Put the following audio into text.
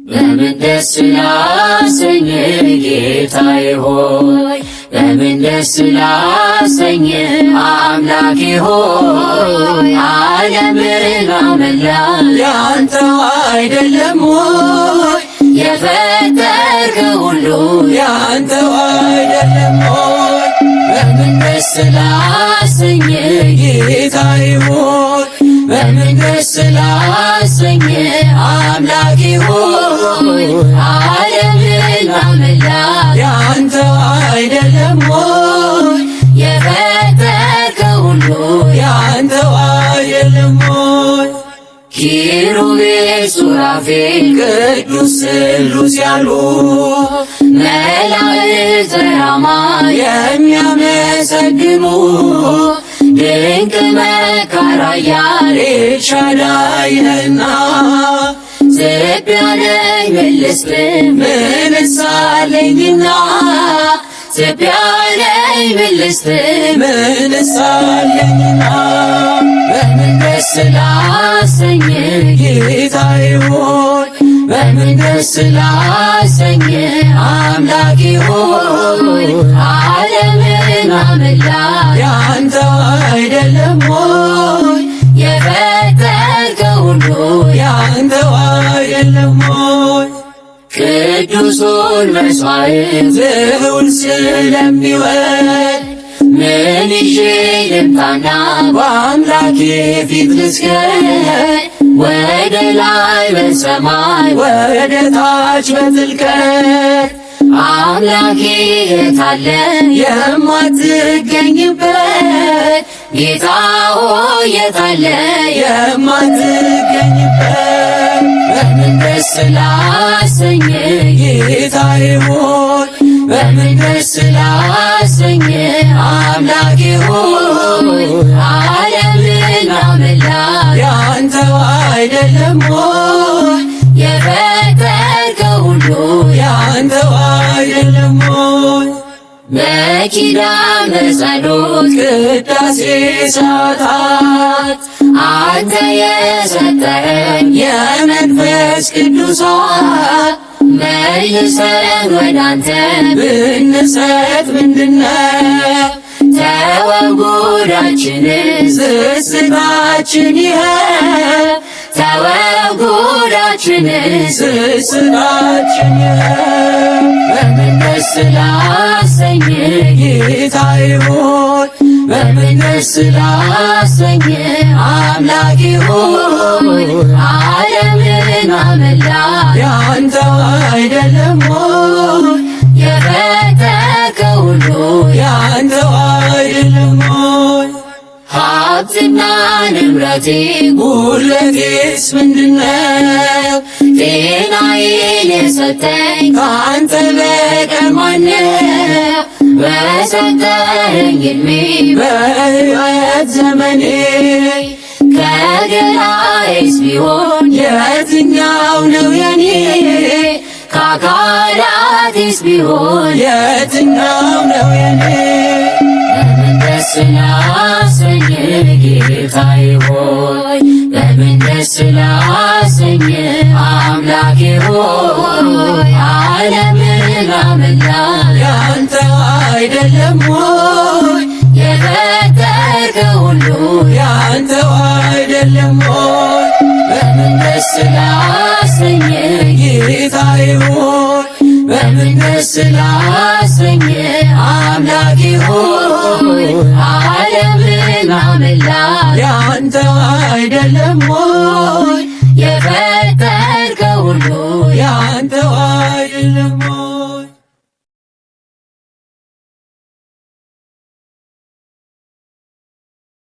በምን ደስ ላሰኝ ጌታዬ ሆይ በምን ደስ ላሰኝ አምላኬ ሆይ ዓለምን አመላ ያንተው አይደለም ሆይ የፈጠርከው ሁሉ ያንተው አይደለም ሆይ በምን ደስ ላሰኝ ጌታዬ ሆይ በምን ደስ ላሰኝ አምላኬ ሆይ ዓለምን አመላ ያንተው አይደለም ሆይ የፈጠርከው ሁሉ ያንተው አይደለም ሆይ ኪሩቤል ሱራፌል ቅዱስ ስሉስ ያሉ መላእክት ራማ የሚያመሰግኑ ድንቅ መካር ኃያል ኤልሻዳይ ነህና ዝቅ ያለኝ ምን ልስጥ ምንስ አለኝና ዝቅ ያለኝ ምን ልስጥ ምንስ አለኝና በምን ደስ ላሰኝ ጌታዬ ሆይ በምን ደስ ላሰኝ አምላኬ ሆይ ዓለምን አመላ ያንተው አይደለም ሆይ የፈጠርከው ሁሉ ያንተው አይደለም ሆይ ቅዱሱን መሥዋዕት ልዑል ስለሚወድ ምን ይዤ ልምጣና በአምላኬ ፊት ልስገድ ወደ ላይ በሰማይ ወደ ታች በጥልቀት አምላኬ የታለ የማትገኝበት ጌታ ሆይ የታለ የማትገኝበት በምን ደስ ላሰኝ ጌታዬ ሆይ በምን ደስ ላሰኝ አምላኬ ሆይ ዓለምን አመላ ያንተው አይደለም ሆይ የፈጠርከው ሁሉ ያንተው አይደለም ሆይ በኪዳነ ጸሎት ቅዳሴ ሰዓታት አንተ የሰጠኸኝ የመንፈስ ቅዱሳት መልሰን ወዳንተ ብንሰጥ ምንድነው ተወው ጉዳችንን ስስታችን ይሄ ተወው ጉዳችንን ስስታችን ይሄ በምን ደስ ላሰኝ ጌታዬ ሆይ በምን ደስ ላሰኝ አምላኬ ሆይ ዓለምን አመላ ያንተው አይደለም ሆይ የፈጠርከው ሁሉ ያንተው አይደለም ሆይ ሀብትና ንብረቴ ጉድለቴስ ምንድነው ጤናዬን የሰጠኝ ከአንተ በቀር ማነው በሰጠኸኝ ዕድሜ በሕይወት ዘመኔ ከገላዬስ ቢሆን የትኛው ነው የኔ ከአካላቴስ ቢሆን የትኛው ነው የኔ በምን ደስ ላሰኝ ጌታዬ ሆይ በምን ደስ ላሰኝ አምላኬ ሆይ ዓለምን አመላ ያንተው አይደለም ሆይ የፈጠርከው ሁሉ ያንተው አይደለም ሆይ በምን ደስ ላሰኝ ጌታዬ ሆይ በምን ደስ ላሰኝ አምላኬ ሆይ ዓለምን አመላ ያንተው አይደለም ሆይ